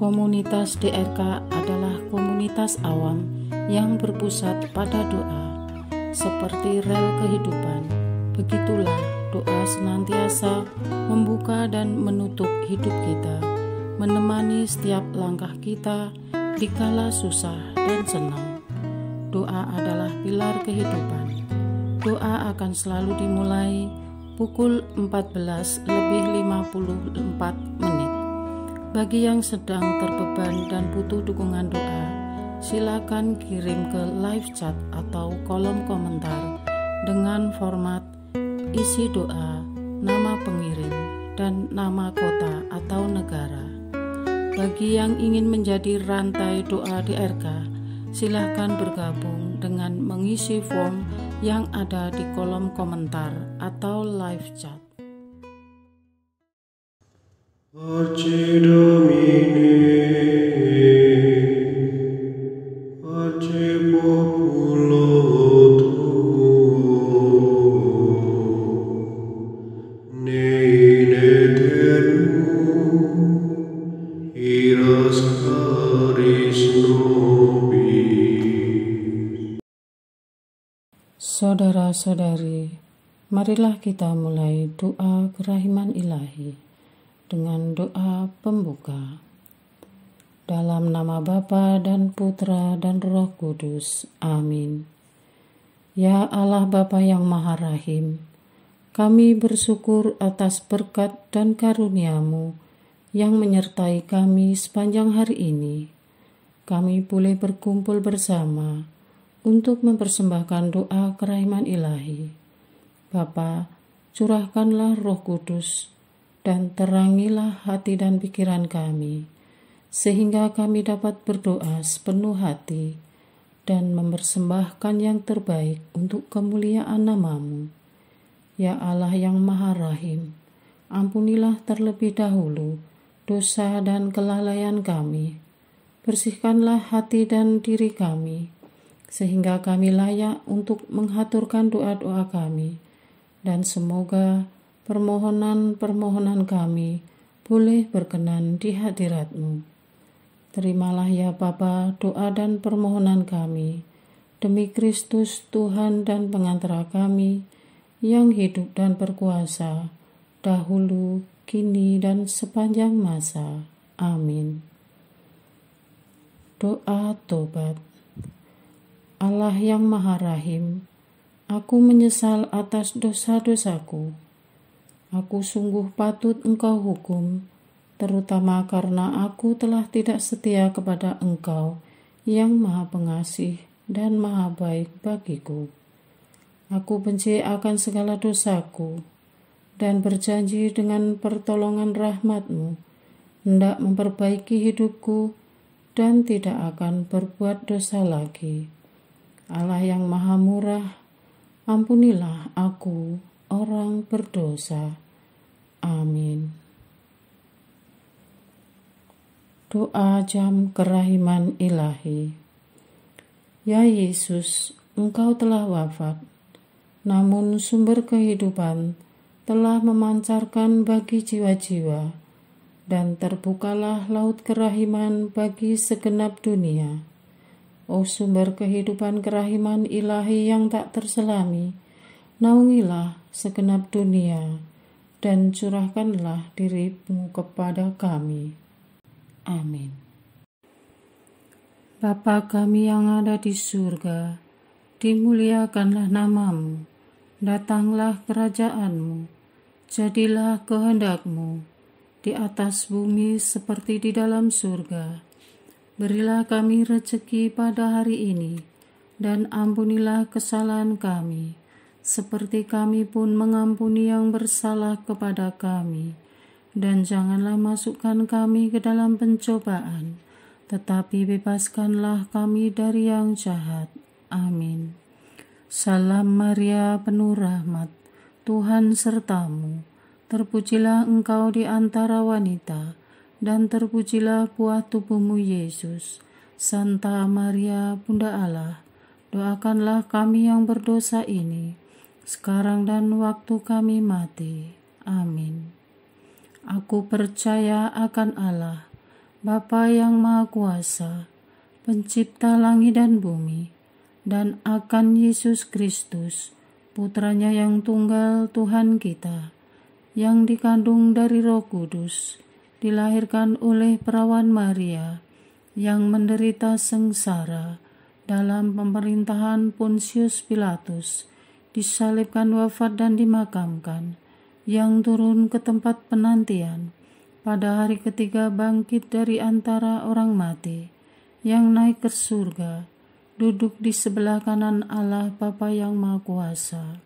Komunitas DRK adalah komunitas awam yang berpusat pada doa. Seperti rel kehidupan, begitulah doa senantiasa membuka dan menutup hidup kita, menemani setiap langkah kita di kala susah dan senang. Doa adalah pilar kehidupan. Doa akan selalu dimulai pukul 14:54. Bagi yang sedang terbeban dan butuh dukungan doa, silakan kirim ke live chat atau kolom komentar dengan format isi doa, nama pengirim, dan nama kota atau negara. Bagi yang ingin menjadi rantai doa DRK, silakan bergabung dengan mengisi form yang ada di kolom komentar atau live chat. Pace Domini, pace populo tuo, ne in aeternum, iras caris nobis. Saudara-saudari, marilah kita mulai doa kerahiman ilahi dengan doa pembuka. Dalam nama Bapa dan Putra dan Roh Kudus. Amin. Ya Allah Bapa yang Maha Rahim, kami bersyukur atas berkat dan karunia-Mu yang menyertai kami sepanjang hari ini. Kami boleh berkumpul bersama untuk mempersembahkan doa kerahiman ilahi. Bapa, curahkanlah Roh Kudus dan terangilah hati dan pikiran kami, sehingga kami dapat berdoa sepenuh hati dan mempersembahkan yang terbaik untuk kemuliaan nama-Mu. Ya Allah yang Maha Rahim, ampunilah terlebih dahulu dosa dan kelalaian kami. Bersihkanlah hati dan diri kami, sehingga kami layak untuk menghaturkan doa-doa kami, dan semoga permohonan-permohonan kami boleh berkenan di hadirat-Mu. Terimalah ya Bapa doa dan permohonan kami, demi Kristus Tuhan dan pengantara kami, yang hidup dan berkuasa, dahulu, kini, dan sepanjang masa. Amin. Doa tobat. Allah yang Maha Rahim, aku menyesal atas dosa-dosaku. Aku sungguh patut Engkau hukum, terutama karena aku telah tidak setia kepada Engkau yang Maha Pengasih dan Maha Baik bagiku. Aku benci akan segala dosaku dan berjanji dengan pertolongan rahmat-Mu hendak memperbaiki hidupku dan tidak akan berbuat dosa lagi. Allah yang Maha Murah, ampunilah aku, orang berdosa. Amin. Doa jam kerahiman ilahi. Ya Yesus, Engkau telah wafat, namun sumber kehidupan telah memancarkan bagi jiwa-jiwa, dan terbukalah laut kerahiman bagi segenap dunia. O sumber kehidupan kerahiman ilahi yang tak terselami, naungilah segenap dunia dan curahkanlah diri-Mu kepada kami. Amin. Bapa kami yang ada di surga, dimuliakanlah nama-Mu, datanglah kerajaan-Mu, jadilah kehendak-Mu di atas bumi seperti di dalam surga. Berilah kami rezeki pada hari ini, dan ampunilah kesalahan kami, seperti kami pun mengampuni yang bersalah kepada kami. Dan janganlah masukkan kami ke dalam pencobaan, tetapi bebaskanlah kami dari yang jahat. Amin. Salam Maria, penuh rahmat, Tuhan sertamu. Terpujilah engkau di antara wanita, dan terpujilah buah tubuhmu Yesus. Santa Maria, Bunda Allah, doakanlah kami yang berdosa ini, sekarang dan waktu kami mati. Amin. Aku percaya akan Allah, Bapa yang Maha Kuasa, Pencipta langit dan bumi, dan akan Yesus Kristus, Putranya yang tunggal Tuhan kita, yang dikandung dari Roh Kudus, dilahirkan oleh perawan Maria, yang menderita sengsara dalam pemerintahan Pontius Pilatus, disalibkan, wafat dan dimakamkan, yang turun ke tempat penantian, pada hari ketiga bangkit dari antara orang mati, yang naik ke surga, duduk di sebelah kanan Allah Bapa yang Maha Kuasa.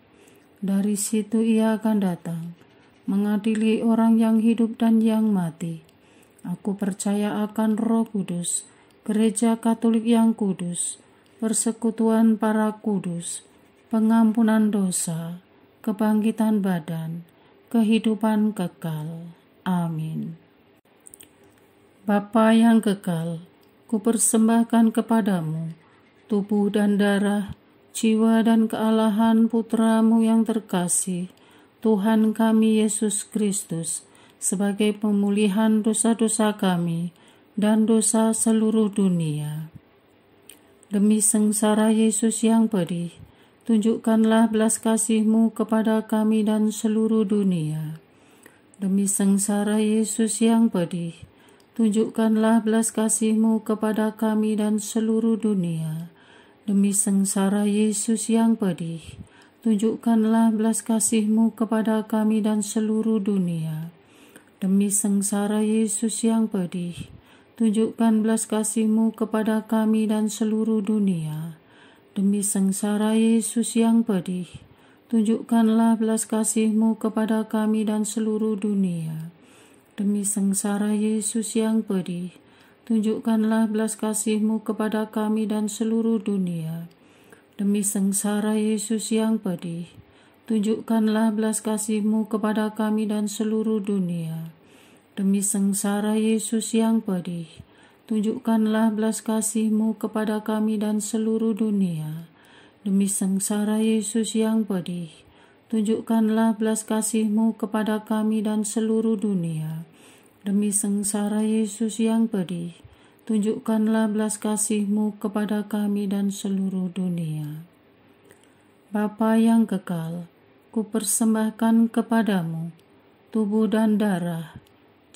Dari situ ia akan datang, mengadili orang yang hidup dan yang mati. Aku percaya akan Roh Kudus, Gereja Katolik yang kudus, persekutuan para kudus, pengampunan dosa, kebangkitan badan, kehidupan kekal. Amin. Bapa yang kekal, kupersembahkan kepadamu tubuh dan darah, jiwa dan kealahan Putramu yang terkasih, Tuhan kami Yesus Kristus, sebagai pemulihan dosa-dosa kami dan dosa seluruh dunia. Demi sengsara Yesus yang pedih, tunjukkanlah belas kasih-Mu kepada kami dan seluruh dunia. Demi sengsara Yesus yang pedih, tunjukkanlah belas kasih-Mu kepada kami dan seluruh dunia. Demi sengsara Yesus yang pedih, tunjukkanlah belas kasih-Mu kepada kami dan seluruh dunia. Demi sengsara Yesus yang pedih, tunjukkan belas kasih-Mu kepada kami dan seluruh dunia. Demi sengsara Yesus yang pedih, tunjukkanlah belas kasih-Mu kepada kami dan seluruh dunia. Demi sengsara Yesus yang pedih, tunjukkanlah belas kasih-Mu kepada kami dan seluruh dunia. Demi sengsara Yesus yang pedih, tunjukkanlah belas kasih-Mu kepada kami dan seluruh dunia. Demi sengsara Yesus yang pedih, tunjukkanlah belas kasih-Mu kepada kami dan seluruh dunia. Demi sengsara Yesus yang pedih, tunjukkanlah belas kasih-Mu kepada kami dan seluruh dunia. Demi sengsara Yesus yang pedih, tunjukkanlah belas kasih-Mu kepada kami dan seluruh dunia. Bapa yang kekal, kupersembahkan kepadamu tubuh dan darah,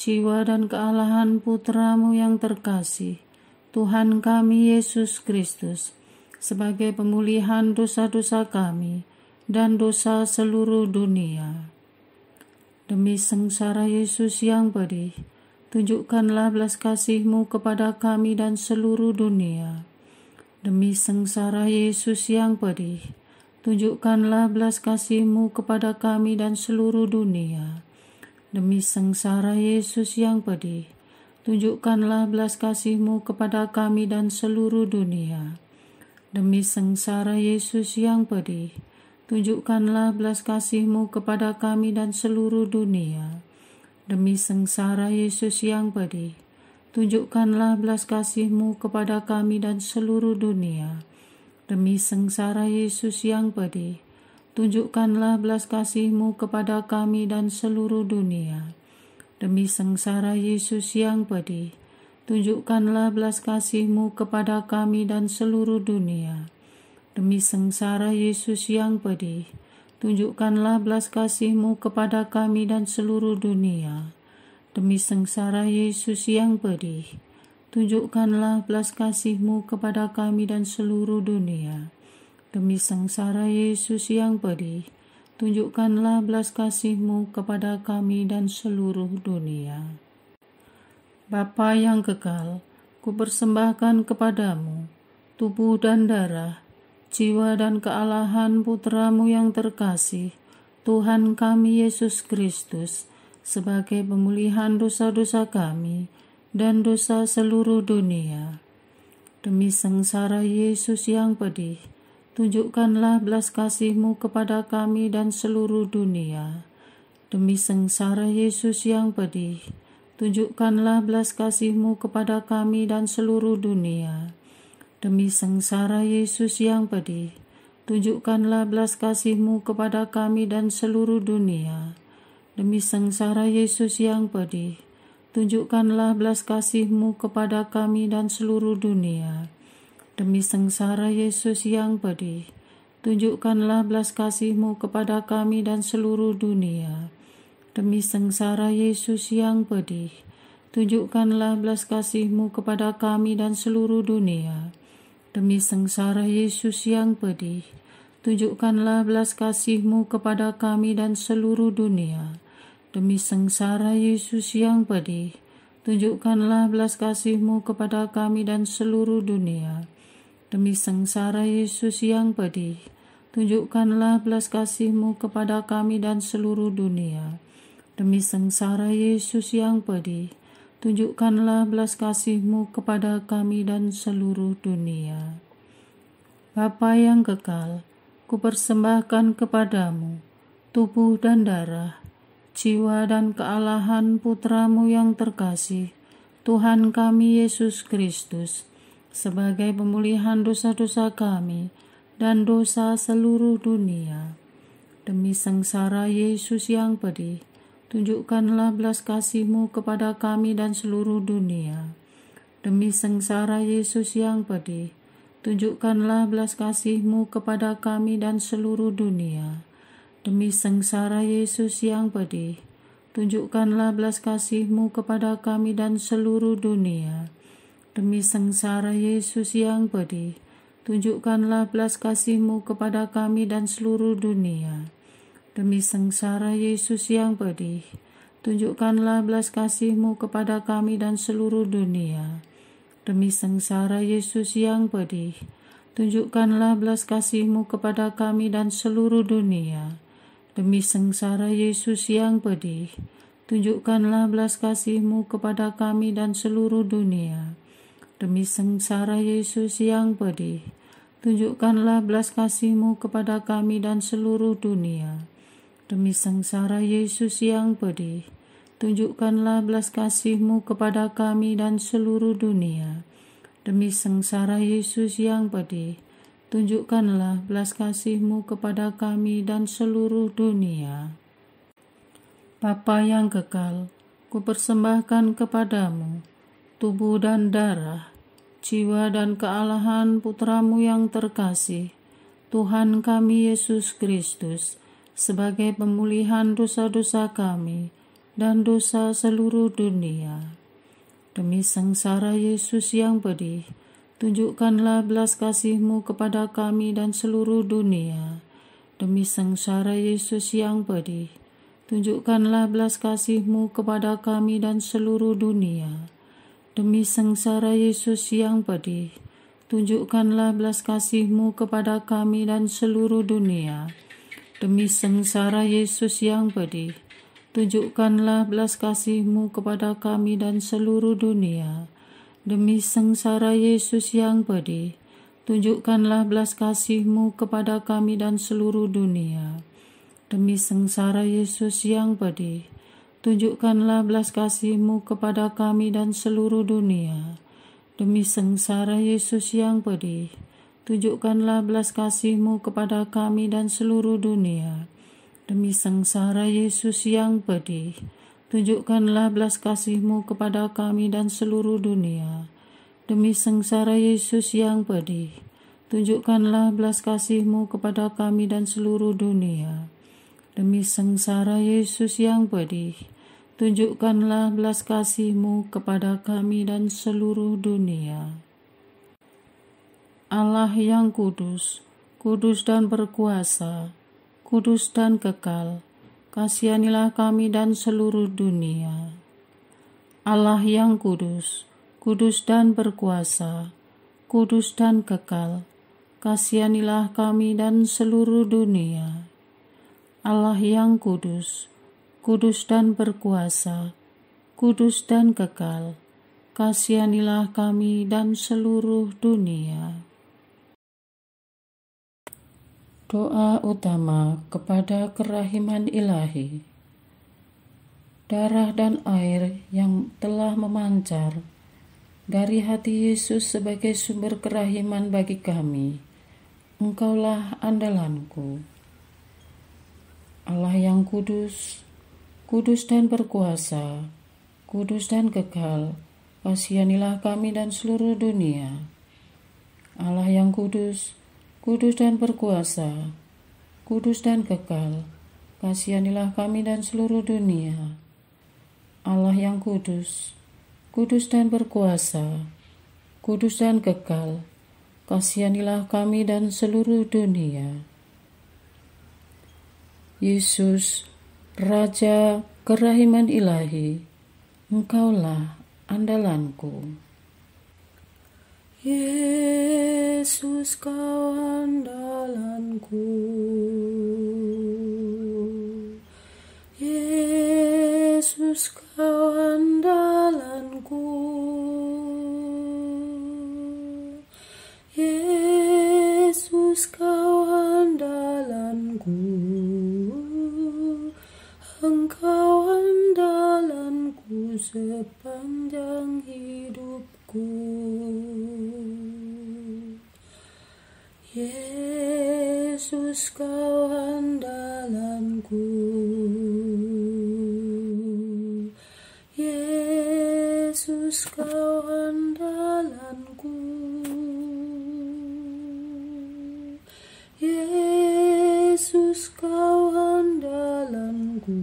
jiwa dan kealahan Putramu yang terkasih, Tuhan kami Yesus Kristus, sebagai pemulihan dosa-dosa kami dan dosa seluruh dunia. Demi sengsara Yesus yang pedih, tunjukkanlah belas kasih-Mu kepada kami dan seluruh dunia. Demi sengsara Yesus yang pedih, tunjukkanlah belas kasih-Mu kepada kami dan seluruh dunia. Demi sengsara Yesus yang pedih, tunjukkanlah belas kasih-Mu kepada kami dan seluruh dunia. Demi sengsara Yesus yang pedih, tunjukkanlah belas kasih-Mu kepada kami dan seluruh dunia. Demi sengsara Yesus yang pedih, tunjukkanlah belas kasih-Mu kepada kami dan seluruh dunia. Demi sengsara Yesus yang pedih, tunjukkanlah belas kasih-Mu kepada kami dan seluruh dunia. Demi sengsara Yesus yang pedih, tunjukkanlah belas kasih-Mu kepada kami dan seluruh dunia. Demi sengsara Yesus yang pedih, tunjukkanlah belas kasih-Mu kepada kami dan seluruh dunia. Demi sengsara Yesus yang pedih, tunjukkanlah belas kasih-Mu kepada kami dan seluruh dunia. Demi sengsara Yesus yang pedih, tunjukkanlah belas kasih-Mu kepada kami dan seluruh dunia. Bapa yang kekal, kupersembahkan kepadamu tubuh dan darah, jiwa dan kealahan Putra-Mu yang terkasih, Tuhan kami Yesus Kristus, sebagai pemulihan dosa-dosa kami dan dosa seluruh dunia. Demi sengsara Yesus yang pedih, tunjukkanlah belas kasih-Mu kepada kami dan seluruh dunia. Demi sengsara Yesus yang pedih, tunjukkanlah belas kasih-Mu kepada kami dan seluruh dunia. Demi sengsara Yesus yang pedih, tunjukkanlah belas kasih-Mu kepada kami dan seluruh dunia. Demi sengsara Yesus yang pedih, tunjukkanlah belas kasih-Mu kepada kami dan seluruh dunia. Demi sengsara Yesus yang pedih, tunjukkanlah belas kasih-Mu kepada kami dan seluruh dunia. Demi sengsara Yesus yang pedih, tunjukkanlah belas kasih-Mu kepada kami dan seluruh dunia. Demi sengsara Yesus yang pedih, tunjukkanlah belas kasih-Mu kepada kami dan seluruh dunia. Demi sengsara Yesus yang pedih, tunjukkanlah belas kasih-Mu kepada kami dan seluruh dunia. Demi sengsara Yesus yang pedih, tunjukkanlah belas kasih-Mu kepada kami dan seluruh dunia. Demi sengsara Yesus yang pedih, tunjukkanlah belas kasih-Mu kepada kami dan seluruh dunia. Bapa yang kekal, kupersembahkan kepadamu tubuh dan darah, jiwa dan kealahan Putra-Mu yang terkasih, Tuhan kami Yesus Kristus, sebagai pemulihan dosa-dosa kami dan dosa seluruh dunia. Demi sengsara Yesus yang pedih, tunjukkanlah belas kasih-Mu kepada kami dan seluruh dunia. Demi sengsara Yesus yang pedih, tunjukkanlah belas kasih-Mu kepada kami dan seluruh dunia. Demi sengsara Yesus yang pedih, tunjukkanlah belas kasih-Mu kepada kami dan seluruh dunia. Demi sengsara Yesus yang pedih, tunjukkanlah belas kasih-Mu kepada kami dan seluruh dunia. Demi sengsara Yesus yang pedih, tunjukkanlah belas kasih-Mu kepada kami dan seluruh dunia. Demi sengsara Yesus yang pedih, tunjukkanlah belas kasih-Mu kepada kami dan seluruh dunia. Demi sengsara Yesus yang pedih, tunjukkanlah belas kasih-Mu kepada kami dan seluruh dunia. Demi sengsara Yesus yang pedih, tunjukkanlah belas kasih-Mu kepada kami dan seluruh dunia. Demi sengsara Yesus yang pedih, tunjukkanlah belas kasih-Mu kepada kami dan seluruh dunia. Demi sengsara Yesus yang pedih, tunjukkanlah belas kasih-Mu kepada kami dan seluruh dunia. Bapa yang kekal, kupersembahkan kepadamu tubuh dan darah, jiwa dan kealahan Putra-Mu yang terkasih, Tuhan kami Yesus Kristus, sebagai pemulihan dosa-dosa kami dan dosa seluruh dunia. Demi sengsara Yesus yang pedih, tunjukkanlah belas kasih-Mu kepada kami dan seluruh dunia. Demi sengsara Yesus yang pedih, tunjukkanlah belas kasih-Mu kepada kami dan seluruh dunia. Demi sengsara Yesus yang pedih, tunjukkanlah belas kasih-Mu kepada kami dan seluruh dunia. Demi sengsara Yesus yang pedih, tunjukkanlah belas kasih-Mu kepada kami dan seluruh dunia. Demi sengsara Yesus yang pedih, tunjukkanlah belas kasih-Mu kepada kami dan seluruh dunia. Demi sengsara Yesus yang pedih, tunjukkanlah belas kasih-Mu kepada kami dan seluruh dunia. Demi sengsara Yesus yang pedih, tunjukkanlah belas kasih-Mu kepada kami dan seluruh dunia. Demi sengsara Yesus yang pedih, tunjukkanlah belas kasih-Mu kepada kami dan seluruh dunia. Demi sengsara Yesus yang pedih, tunjukkanlah belas kasih-Mu kepada kami dan seluruh dunia. Demi sengsara Yesus yang pedih, tunjukkanlah belas kasih-Mu kepada kami dan seluruh dunia. Allah yang kudus, kudus dan berkuasa, kudus dan kekal, kasihanilah kami dan seluruh dunia. Allah yang kudus, kudus dan berkuasa, kudus dan kekal, kasihanilah kami dan seluruh dunia. Allah yang kudus, kudus dan berkuasa, kudus dan kekal, kasihanilah kami dan seluruh dunia. Doa utama kepada kerahiman ilahi. Darah dan air yang telah memancar dari hati Yesus sebagai sumber kerahiman bagi kami, Engkaulah andalanku. Allah yang kudus, kudus dan berkuasa, kudus dan kekal, kasihanilah kami dan seluruh dunia. Allah yang kudus, kudus dan berkuasa, kudus dan kekal, kasihanilah kami dan seluruh dunia. Allah yang kudus, kudus dan berkuasa, kudus dan kekal, kasihanilah kami dan seluruh dunia. Yesus, Raja kerahiman ilahi, Engkaulah andalanku. Yesus, Kau andalanku. Yesus, Kau andalanku. Yesus, Kau andalanku. Engkau andalanku sepanjang hidupku. Yesus, Kau andalanku. Yesus, Kau andalanku. Yesus, Kau andalanku.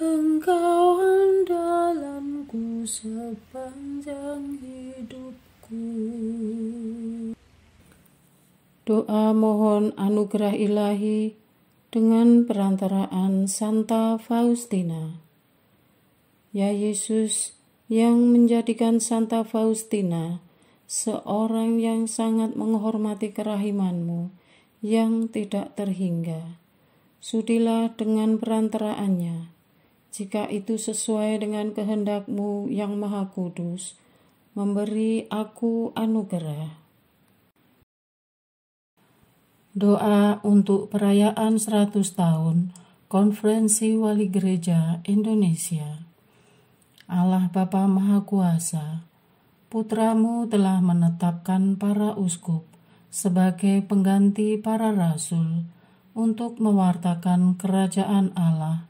Engkau andalanku sepanjang hidupku. Doa mohon anugerah ilahi dengan perantaraan Santa Faustina. Ya Yesus, yang menjadikan Santa Faustina seorang yang sangat menghormati kerahiman-Mu yang tidak terhingga, sudilah dengan perantaraannya, jika itu sesuai dengan kehendak-Mu yang maha kudus, memberi aku anugerah. Doa untuk perayaan 100 tahun Konferensi Wali Gereja Indonesia. Allah Bapa Maha Kuasa, Putra-Mu telah menetapkan para uskup sebagai pengganti para rasul untuk mewartakan kerajaan Allah,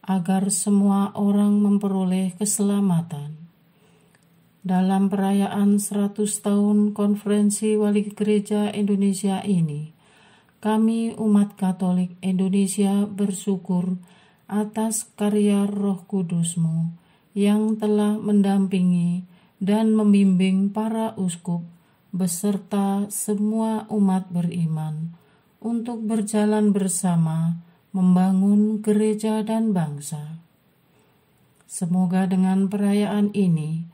agar semua orang memperoleh keselamatan. Dalam perayaan 100 tahun Konferensi Wali Gereja Indonesia ini, kami umat Katolik Indonesia bersyukur atas karya Roh Kudus-Mu yang telah mendampingi dan membimbing para uskup beserta semua umat beriman untuk berjalan bersama membangun gereja dan bangsa. Semoga dengan perayaan ini,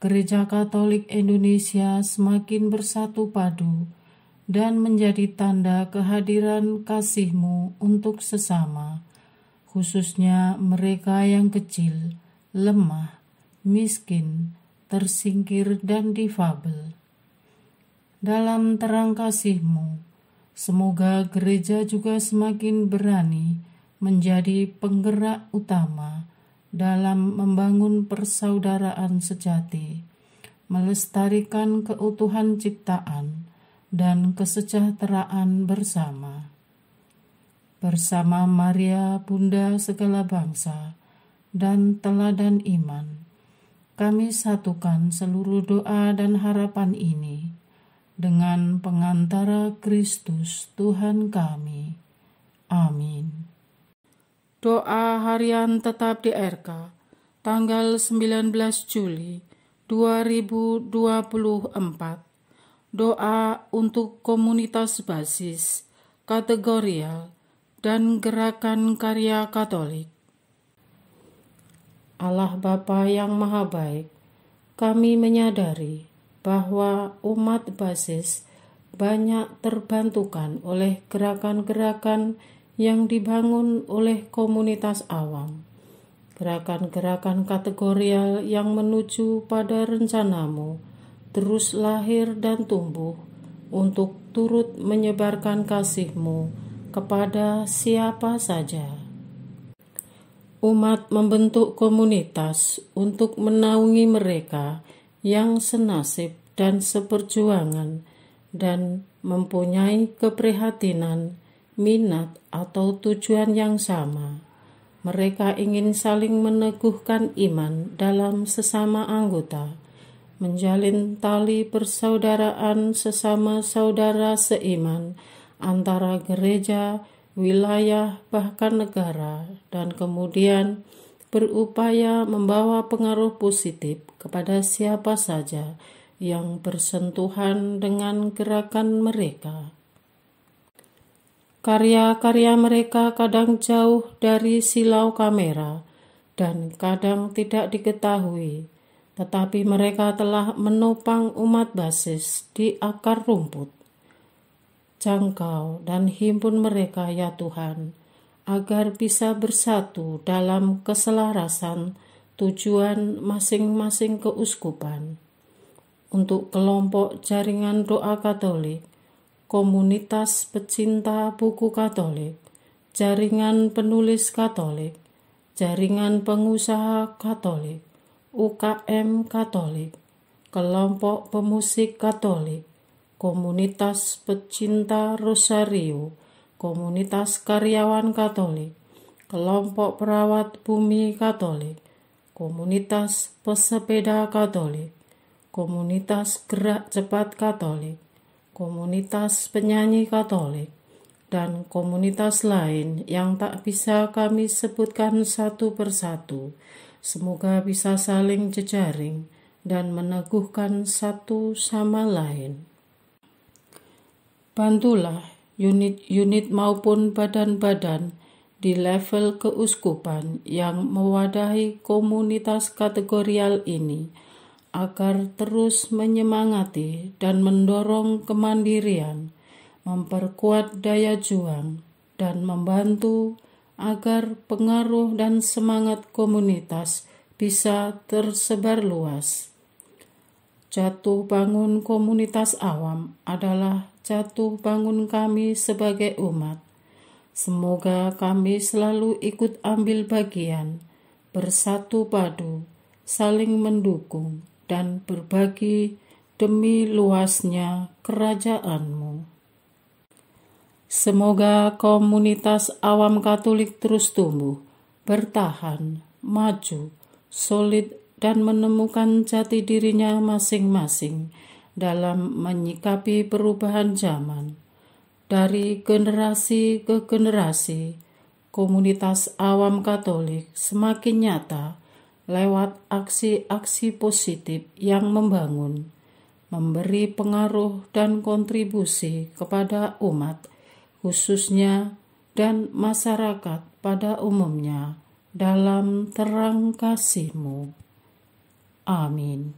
Gereja Katolik Indonesia semakin bersatu padu dan menjadi tanda kehadiran kasih-Mu untuk sesama, khususnya mereka yang kecil, lemah, miskin, tersingkir, dan difabel. Dalam terang kasih-Mu, semoga gereja juga semakin berani menjadi penggerak utama dalam membangun persaudaraan sejati, melestarikan keutuhan ciptaan, dan kesejahteraan bersama. Bersama Maria, Bunda segala bangsa, dan teladan iman, kami satukan seluruh doa dan harapan ini dengan pengantara Kristus Tuhan kami. Amin. Doa harian tetap di RK, tanggal 19 Juli 2024. Doa untuk komunitas basis, kategorial, dan gerakan karya Katolik. Allah Bapa yang Maha Baik, kami menyadari bahwa umat basis banyak terbantukan oleh gerakan-gerakan yang dibangun oleh komunitas awam. Gerakan-gerakan kategorial yang menuju pada rencanamu terus lahir dan tumbuh untuk turut menyebarkan kasih-Mu kepada siapa saja. Umat membentuk komunitas untuk menaungi mereka yang senasib dan seperjuangan dan mempunyai keprihatinan, minat atau tujuan yang sama. Mereka ingin saling meneguhkan iman dalam sesama anggota, menjalin tali persaudaraan sesama saudara seiman antara gereja, wilayah, bahkan negara, dan kemudian berupaya membawa pengaruh positif kepada siapa saja yang bersentuhan dengan gerakan mereka. Karya-karya mereka kadang jauh dari silau kamera dan kadang tidak diketahui, tetapi mereka telah menopang umat basis di akar rumput. Jangkau dan himpun mereka ya Tuhan, agar bisa bersatu dalam keselarasan tujuan masing-masing keuskupan. Untuk kelompok jaringan doa Katolik, komunitas pecinta buku Katolik, jaringan penulis Katolik, jaringan pengusaha Katolik, UKM Katolik, kelompok pemusik Katolik, komunitas pecinta Rosario, komunitas karyawan Katolik, kelompok perawat bumi Katolik, komunitas pesepeda Katolik, komunitas gerak cepat Katolik, komunitas penyanyi Katolik, dan komunitas lain yang tak bisa kami sebutkan satu persatu. Semoga bisa saling jejaring dan meneguhkan satu sama lain. Bantulah unit-unit maupun badan-badan di level keuskupan yang mewadahi komunitas kategorial ini, agar terus menyemangati dan mendorong kemandirian, memperkuat daya juang, dan membantu agar pengaruh dan semangat komunitas bisa tersebar luas. Jatuh bangun komunitas awam adalah jatuh bangun kami sebagai umat. Semoga kami selalu ikut ambil bagian, bersatu padu, saling mendukung, dan berbagi demi luasnya kerajaan-Mu. Semoga komunitas awam Katolik terus tumbuh, bertahan, maju, solid, dan menemukan jati dirinya masing-masing dalam menyikapi perubahan zaman. Dari generasi ke generasi, komunitas awam Katolik semakin nyata lewat aksi-aksi positif yang membangun, memberi pengaruh dan kontribusi kepada umat, khususnya, dan masyarakat pada umumnya, dalam terang kasih-Mu. Amin.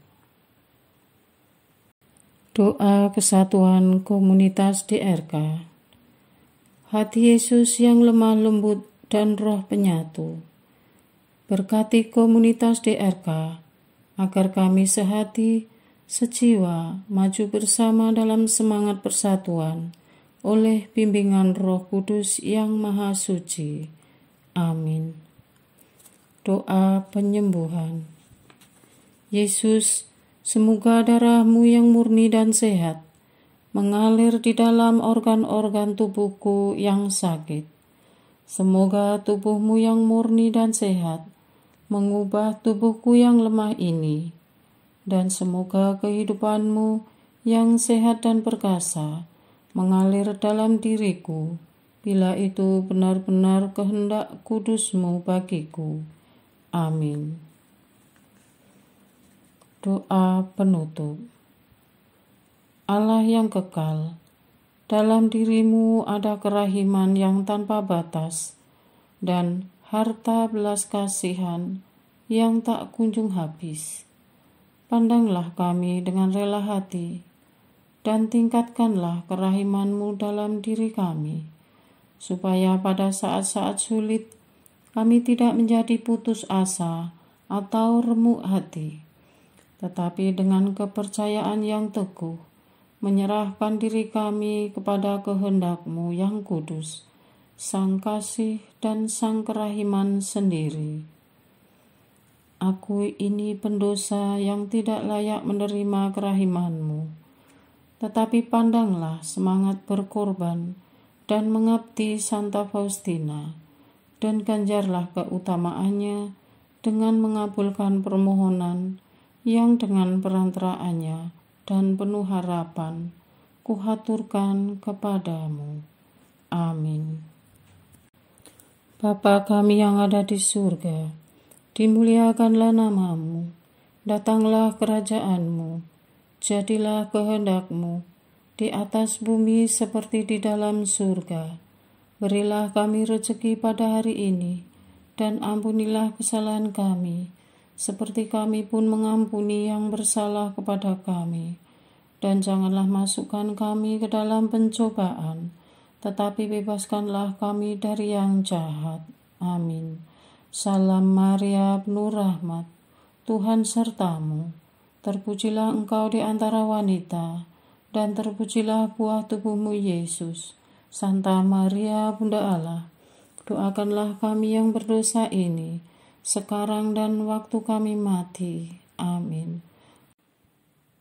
Doa kesatuan komunitas DRK. Hati Yesus yang lemah lembut dan roh penyatu, berkati komunitas DRK, agar kami sehati, sejiwa, maju bersama dalam semangat persatuan, oleh bimbingan Roh Kudus yang Maha Suci. Amin. Doa penyembuhan. Yesus, semoga darah-Mu yang murni dan sehat mengalir di dalam organ-organ tubuhku yang sakit. Semoga tubuh-Mu yang murni dan sehat mengubah tubuhku yang lemah ini, dan semoga kehidupan-Mu yang sehat dan perkasa mengalir dalam diriku, bila itu benar-benar kehendak kudus-Mu bagiku. Amin. Doa penutup. Allah yang kekal, dalam diri-Mu ada kerahiman yang tanpa batas, dan harta belas kasihan yang tak kunjung habis. Pandanglah kami dengan rela hati, dan tingkatkanlah kerahiman-Mu dalam diri kami, supaya pada saat-saat sulit kami tidak menjadi putus asa atau remuk hati, tetapi dengan kepercayaan yang teguh, menyerahkan diri kami kepada kehendak-Mu yang kudus, Sang Kasih dan Sang Kerahiman sendiri. Aku ini pendosa yang tidak layak menerima kerahiman-Mu, tetapi pandanglah semangat berkorban dan mengabdi Santa Faustina, dan ganjarlah keutamaannya dengan mengabulkan permohonan yang dengan perantaraannya dan penuh harapan kuhaturkan kepadamu. Amin. Bapa kami yang ada di surga, dimuliakanlah nama-Mu, datanglah kerajaan-Mu, jadilah kehendak-Mu di atas bumi seperti di dalam surga. Berilah kami rezeki pada hari ini, dan ampunilah kesalahan kami, seperti kami pun mengampuni yang bersalah kepada kami. Dan janganlah masukkan kami ke dalam pencobaan, tetapi bebaskanlah kami dari yang jahat. Amin. Salam Maria, penuh rahmat, Tuhan sertamu. Terpujilah engkau di antara wanita, dan terpujilah buah tubuhmu Yesus. Santa Maria, Bunda Allah, doakanlah kami yang berdosa ini, sekarang dan waktu kami mati. Amin.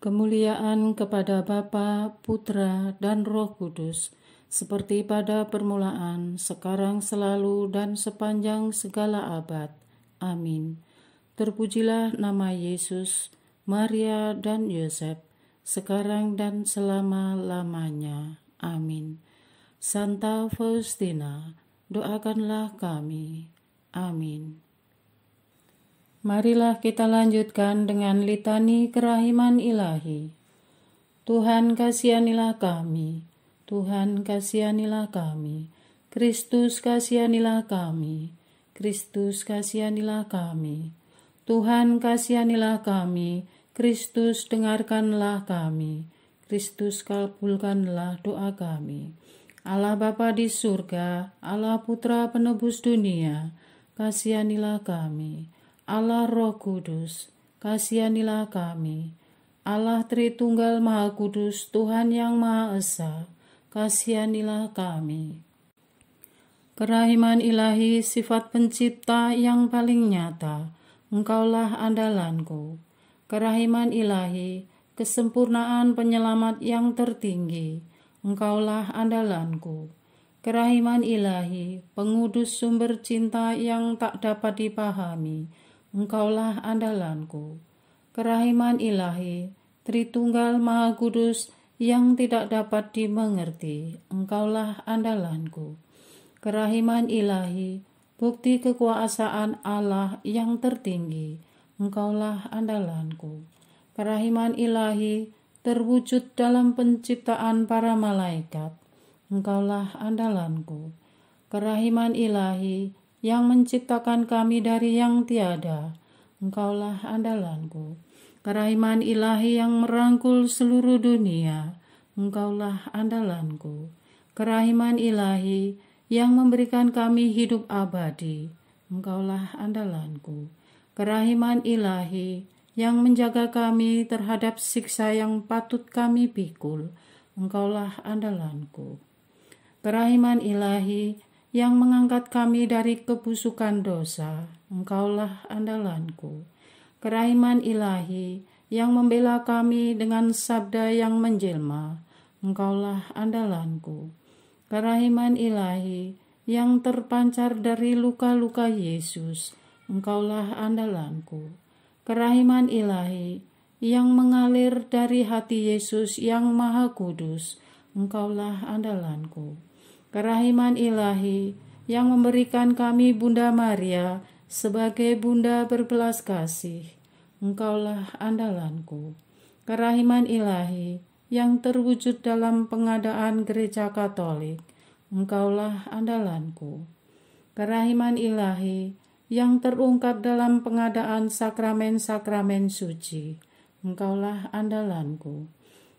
Kemuliaan kepada Bapa, Putra, dan Roh Kudus, seperti pada permulaan, sekarang, selalu, dan sepanjang segala abad. Amin. Terpujilah nama Yesus, Maria, dan Yosef, sekarang dan selama-lamanya. Amin. Santa Faustina, doakanlah kami. Amin. Marilah kita lanjutkan dengan litani kerahiman ilahi. Tuhan kasihanilah kami. Tuhan kasihanilah kami, Kristus kasihanilah kami, Kristus kasihanilah kami, Tuhan kasihanilah kami, Kristus dengarkanlah kami, Kristus kabulkanlah doa kami. Allah Bapa di surga, Allah Putra penebus dunia, kasihanilah kami. Allah Roh Kudus, kasihanilah kami. Allah Tritunggal Maha Kudus, Tuhan yang Maha Esa, kasihanilah kami. Kerahiman ilahi, sifat pencipta yang paling nyata, Engkaulah andalanku. Kerahiman ilahi, kesempurnaan penyelamat yang tertinggi, Engkaulah andalanku. Kerahiman ilahi, pengudus sumber cinta yang tak dapat dipahami, Engkaulah andalanku. Kerahiman ilahi, Tritunggal Maha Kudus yang tidak dapat dimengerti, Engkaulah andalanku. Kerahiman ilahi, bukti kekuasaan Allah yang tertinggi, Engkaulah andalanku. Kerahiman ilahi, terwujud dalam penciptaan para malaikat, Engkaulah andalanku. Kerahiman ilahi, yang menciptakan kami dari yang tiada, Engkaulah andalanku. Kerahiman ilahi yang merangkul seluruh dunia, Engkaulah andalanku. Kerahiman ilahi yang memberikan kami hidup abadi, Engkaulah andalanku. Kerahiman ilahi yang menjaga kami terhadap siksa yang patut kami pikul, Engkaulah andalanku. Kerahiman ilahi yang mengangkat kami dari kebusukan dosa, Engkaulah andalanku. Kerahiman ilahi yang membela kami dengan sabda yang menjelma, Engkaulah andalanku. Kerahiman ilahi yang terpancar dari luka-luka Yesus, Engkaulah andalanku. Kerahiman ilahi yang mengalir dari hati Yesus yang Maha Kudus, Engkaulah andalanku. Kerahiman ilahi yang memberikan kami Bunda Maria sebagai bunda berbelas kasih, Engkaulah andalanku. Kerahiman ilahi yang terwujud dalam pengadaan gereja Katolik, Engkaulah andalanku. Kerahiman ilahi yang terungkap dalam pengadaan sakramen-sakramen suci, Engkaulah andalanku.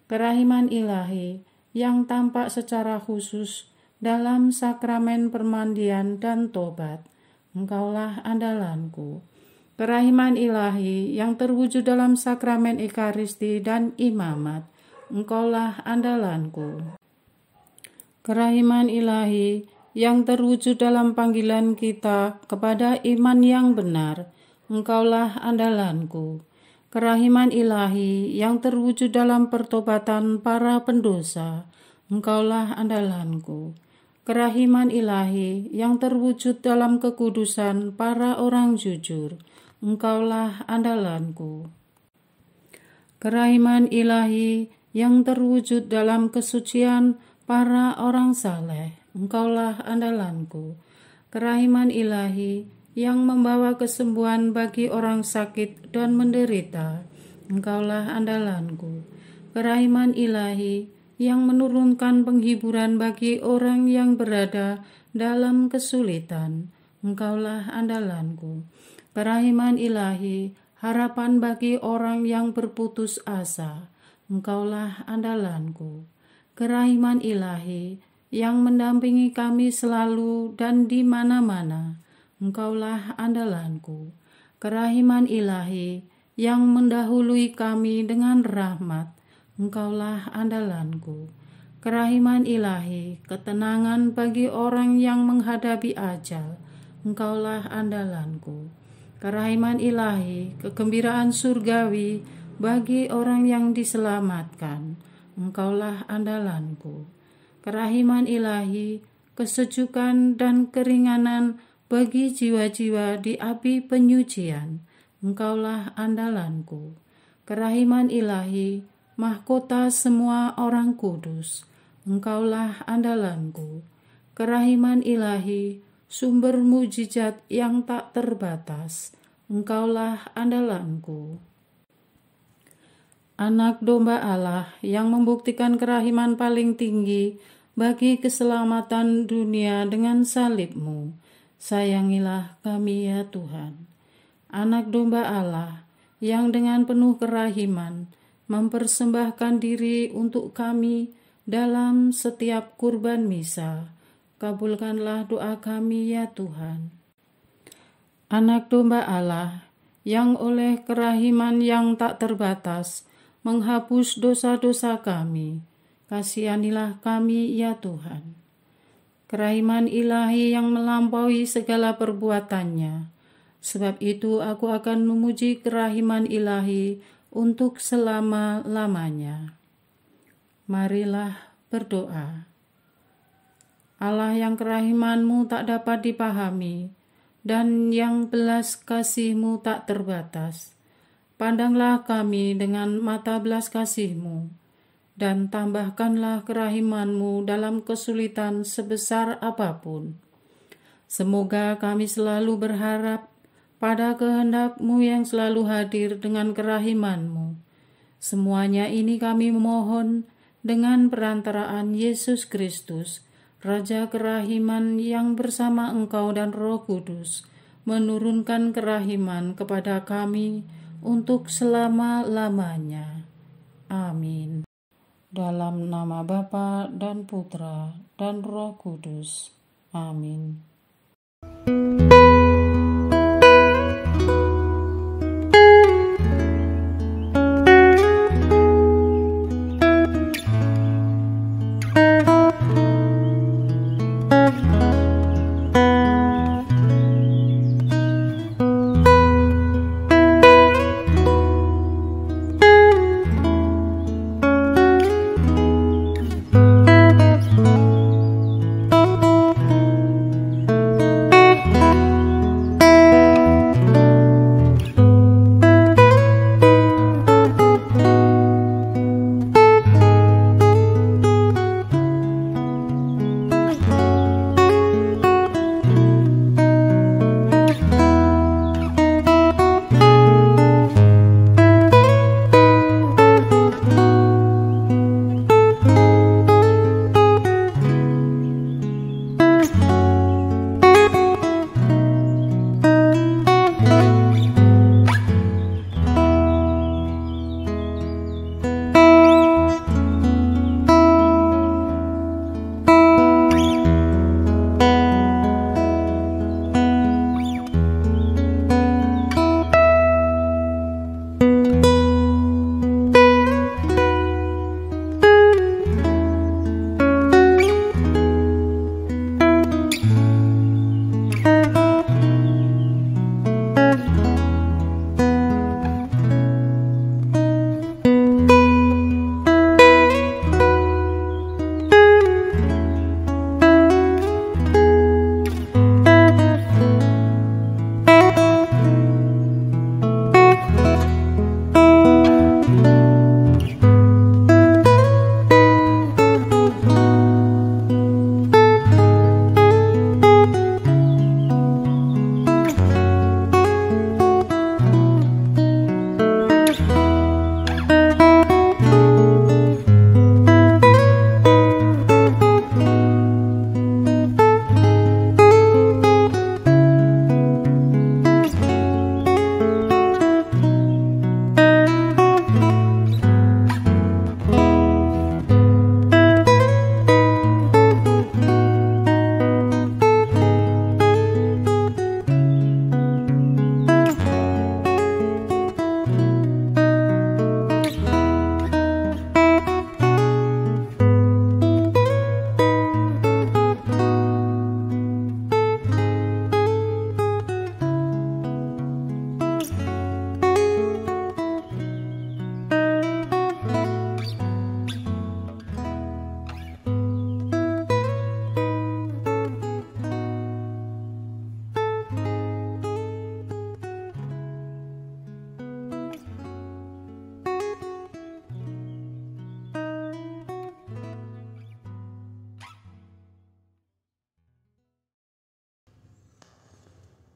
Kerahiman ilahi yang tampak secara khusus dalam sakramen permandian dan tobat, Engkaulah andalanku. Kerahiman ilahi yang terwujud dalam sakramen Ekaristi dan imamat, Engkaulah andalanku. Kerahiman ilahi yang terwujud dalam panggilan kita kepada iman yang benar, Engkaulah andalanku. Kerahiman ilahi yang terwujud dalam pertobatan para pendosa, Engkaulah andalanku. Kerahiman ilahi yang terwujud dalam kekudusan para orang jujur, Engkaulah andalanku. Kerahiman ilahi yang terwujud dalam kesucian para orang saleh, Engkaulah andalanku. Kerahiman ilahi yang membawa kesembuhan bagi orang sakit dan menderita, Engkaulah andalanku. Kerahiman ilahi yang menurunkan penghiburan bagi orang yang berada dalam kesulitan, Engkaulah andalanku. Kerahiman ilahi, harapan bagi orang yang berputus asa, Engkaulah andalanku. Kerahiman ilahi yang mendampingi kami selalu dan di mana-mana, Engkaulah andalanku. Kerahiman ilahi yang mendahului kami dengan rahmat, Engkaulah andalanku. Kerahiman ilahi, ketenangan bagi orang yang menghadapi ajal, Engkaulah andalanku. Kerahiman ilahi, kegembiraan surgawi bagi orang yang diselamatkan, Engkaulah andalanku. Kerahiman ilahi, kesejukan dan keringanan bagi jiwa-jiwa di api penyucian, Engkaulah andalanku. Kerahiman ilahi, mahkota semua orang kudus, Engkaulah andalanku. Kerahiman ilahi, sumber mujizat yang tak terbatas, Engkaulah andalanku. Anak domba Allah yang membuktikan kerahiman paling tinggi bagi keselamatan dunia dengan salib-Mu, sayangilah kami ya Tuhan. Anak domba Allah yang dengan penuh kerahiman mempersembahkan diri untuk kami dalam setiap kurban misa, kabulkanlah doa kami ya Tuhan. Anak domba Allah yang oleh kerahiman yang tak terbatas menghapus dosa-dosa kami, kasihanilah kami ya Tuhan. Kerahiman ilahi yang melampaui segala perbuatannya, sebab itu aku akan memuji kerahiman ilahi untuk selama-lamanya. Marilah berdoa. Allah yang kerahiman-Mu tak dapat dipahami, dan yang belas kasih-Mu tak terbatas, pandanglah kami dengan mata belas kasih-Mu, dan tambahkanlah kerahiman-Mu dalam kesulitan sebesar apapun. Semoga kami selalu berharap pada kehendak-Mu yang selalu hadir dengan kerahiman-Mu. Semuanya ini kami memohon dengan perantaraan Yesus Kristus, Raja kerahiman yang bersama Engkau dan Roh Kudus, menurunkan kerahiman kepada kami untuk selama-lamanya. Amin. Dalam nama Bapa dan Putra dan Roh Kudus. Amin.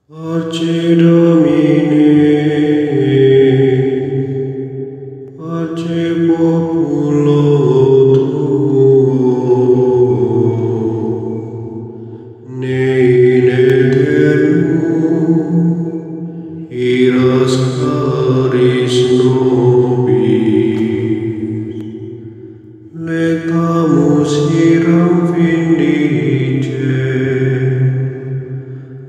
Arce Domine, Arce populo tuo, ne in aeternum iras caris nobis, letamus iram vindice,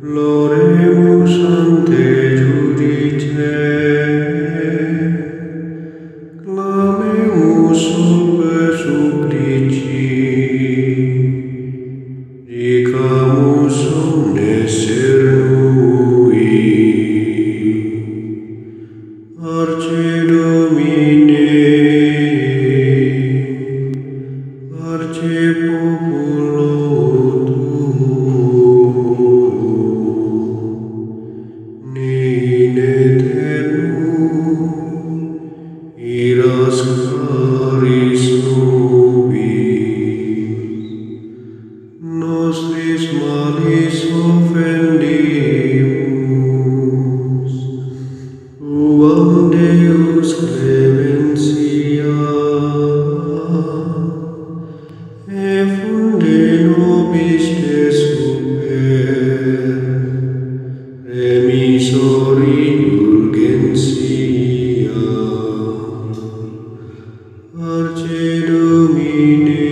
Loremus ante judice, clamemus sube supplici, dicamus omnes cernui. Arce Domine, Arce populo in aeternum iras caris nobis, nostris malis offendimus, tuam Deus clementia, e funde nobis te super, remisori indulgentia. Arce Domine,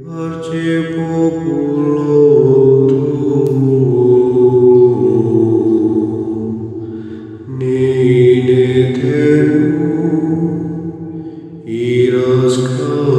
Arce populo tuo, ne in aeternum iras caris